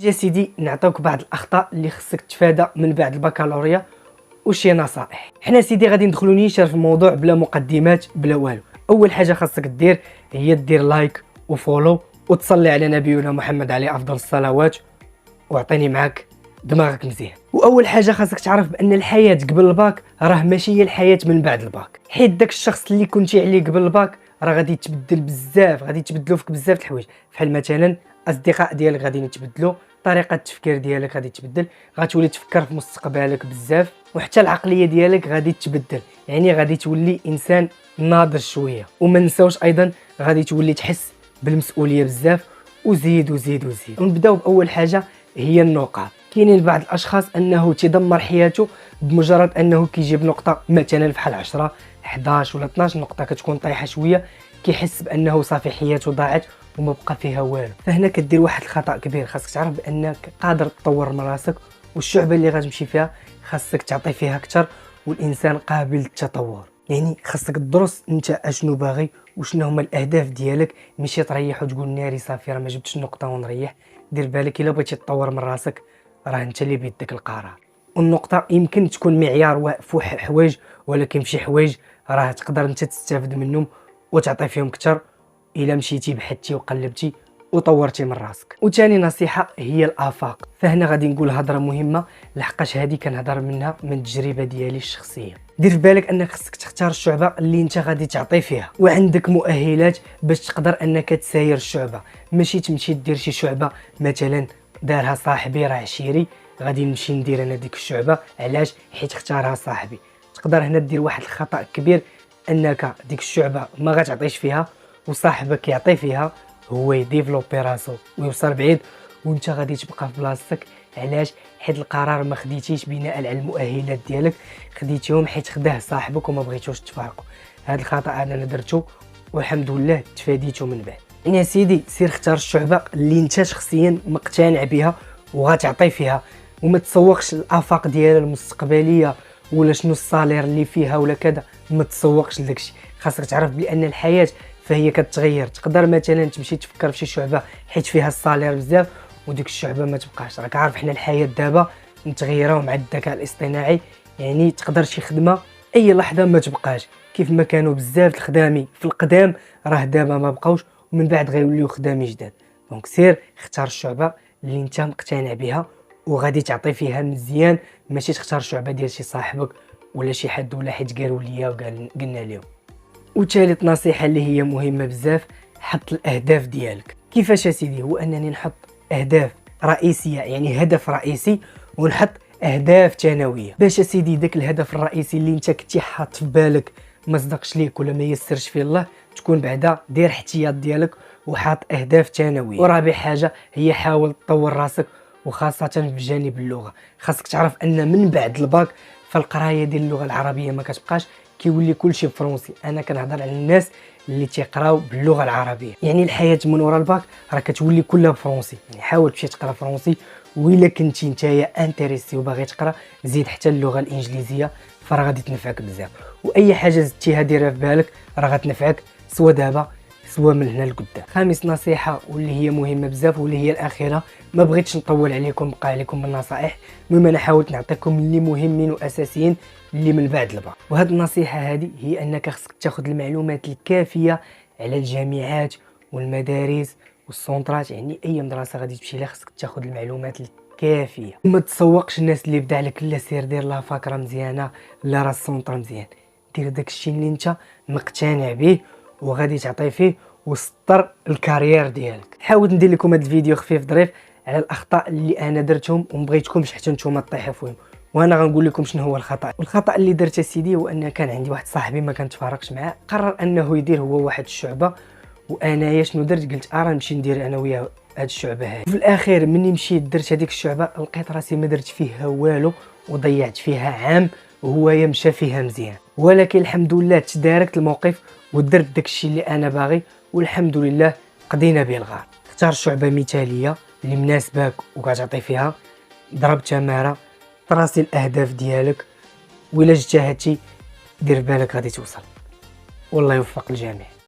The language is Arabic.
يا سيدي نعطيوك بعض الاخطاء اللي خصك تفادى من بعد البكالوريا وشي نصائح. حنا سيدي غادي ندخلوا نيشان في الموضوع بلا مقدمات بلا والو. اول حاجه خاصك دير هي دير لايك وفولو وتصلي على نبينا محمد عليه افضل الصلوات واعطيني معاك دماغك مزيان. واول حاجه خاصك تعرف بان الحياه قبل الباك راه ماشي هي الحياه من بعد الباك، حيت داك الشخص اللي كنتي عليه قبل الباك راه غادي يتبدل بزاف، غادي يتبدلوا فيك بزاف د الحوايج، بحال مثلا اصدقاء ديالك غادي يتبدلوا، طريقه التفكير ديالك غادي تبدل، غتولي تفكر في مستقبلك بزاف، وحتى العقليه ديالك غادي تبدل، يعني غادي تولي انسان ناضج شويه. وما نساوش ايضا غادي تولي تحس بالمسؤوليه بزاف وزيد وزيد وزيد. ونبداو باول حاجه هي النقاط. كاينين بعض الاشخاص انه تدمر حياته بمجرد انه كيجيب نقطه مثلا فحال 10 11 ولا 12 نقطه كتكون طايحه شويه، كيحس بانه صافي حياته ضاعت وما بقى فيها والو. فهنا كدير واحد الخطا كبير، خاصك تعرف بانك قادر تطور من راسك، والشعبه اللي غتمشي فيها خاصك تعطي فيها اكثر، والانسان قابل للتطور. يعني خاصك تدرس انت اشنو باغي وشنو هما الاهداف ديالك، ماشي تريح وتقول ناري صافي راه ما جبتش النقطه ونريح. دير بالك الا بغيتي تطور من راسك راه انت اللي بيدك القرار. والنقطه يمكن تكون معيار في حوايج، ولكن في شي حوايج راه تقدر انت تستافد منهم وتعطي فيهم اكثر الا مشيتي بحثتي وقلبتي وطورتي من راسك. وثاني نصيحه هي الافاق. فهنا غادي نقول هضره مهمه لحقاش هذه كنهضر منها من التجربه ديالي الشخصيه. دير في بالك انك خصك تختار الشعبه اللي انت غادي تعطي فيها وعندك مؤهلات باش تقدر انك تساير الشعبه، ماشي تمشي دير شي شعبه مثلا دارها صاحبي راه عشيري غادي نمشي ندير انا ديك الشعبه. علاش؟ حيت اختارها صاحبي. تقدر هنا دير واحد الخطا كبير، انك ديك الشعبه ما غاتعطيش فيها وصاحبك يعطي فيها، هو يديفلوبي راسو ويوصل بعيد وانت غادي تبقى في بلاصتك. علاش؟ حيت القرار ما خديتيش بناء على المؤهلات ديالك، خديتيهم حيت خداه صاحبك وما بغيتوش تفارقوا. هذا الخطا انا درته والحمد لله تفاديته من بعد. يا سيدي سير اختار الشعبه اللي انت شخصيا مقتنع بها وغتعطي فيها، وما تسوقش الافاق ديالها المستقبليه ولا شنو الصالير اللي فيها ولا كذا، ما تسوقش لداكشي. خاصك تعرف بان الحياه فهي كتغير. تقدر مثلا تمشي تفكر في شي شعبه حيت فيها الصالير بزاف وديك الشعبه ما تبقاش. راك عارف حنا الحياه دابا متغيره مع الذكاء الاصطناعي، يعني تقدر شي خدمه اي لحظه ما تبقاش، كيف ما كانوا بزاف الخدامي في القدام راه دابا ما بقاوش ومن بعد غيوليو خدامي جداد. دونك سير اختار الشعبه اللي انت مقتنع بها وغادي تعطي فيها مزيان، ماشي تختار شعبه ديال شي صاحبك ولا شي حد ولا حيت قالوا ليا وقلنا لهم. وثالث نصيحه اللي هي مهمه بزاف، حط الاهداف ديالك. كيفاش يا سيدي؟ هو انني نحط اهداف رئيسيه، يعني هدف رئيسي، ونحط اهداف ثانويه باش يا سيدي داك الهدف الرئيسي اللي انت كنتي حاط في بالك ما صدقش ليك ولا ما يسرش فيه الله، تكون بعدا دير احتياط ديالك وحاط اهداف ثانويه. ورابع حاجه هي حاول تطور راسك وخاصه في جانب اللغه. خاصك تعرف ان من بعد الباك فالقرايه ديال اللغه العربيه ما كتبقاش، كيولي كلشي فرنسي. انا كنهضر على الناس اللي تيقراو باللغه العربيه، يعني الحياه من ورا الباك راه كتولي كلها فرنسي. يعني حاول تمشي تقرا فرنسي، وإلا كنتي نتايا انتريسي وباغي تقرا زيد حتى اللغه الانجليزيه فراه غادي تنفعك بزاف. واي حاجه زدتيها ديرها في بالك راه غتنفعك سوا دابا سوا من هنا لقدام. خامس نصيحه واللي هي مهمه بزاف واللي هي الاخيره، ما بغيتش نطول عليكم بقى عليكم بالنصائح، المهم انا حاولت نعطيكم اللي مهمين واساسيين اللي من بعد الباك. وهذه النصيحه هذه هي انك خصك تاخذ المعلومات الكافيه على الجامعات والمدارس والسونطرات، يعني اي مدرسه غادي تمشي لها خصك تاخذ المعلومات الكافيه وما تسوقش الناس اللي بدا لك لا سير دير لا فاكره مزيانه لا راه السونطر مزيان. دير داكشي اللي انت مقتنع به وغادي تعطي فيه وسطر الكارير ديالك. حاولت ندير لكم هذا الفيديو خفيف ظريف على الاخطاء اللي انا درتهم ومبغيتكمش حتى نتوما تطيحوا فيهم، وانا غنقول لكم شنو هو الخطا. والخطا اللي درت سيدي هو ان كان عندي واحد صاحبي ما كنتفارقش معاه، قرر انه يدير هو واحد الشعبه، وانايا شنو درت؟ قلت راه نمشي ندير انا وياه هاد الشعبه هذه. في الاخير مني مشيت درت هذيك الشعبه لقيت راسي ما درت فيها والو وضيعت فيها عام وهو يمشى فيها مزيان. ولكن الحمد لله تداركت الموقف ودرت داكشي اللي انا باغي والحمد لله قضينا به الغار. اختار شعبه مثاليه اللي مناسباك وكتعطي فيها، ضرب تماره، تراسي الاهداف ديالك، وإلا اجتهدتي دير بالك غادي توصل. والله يوفق الجميع.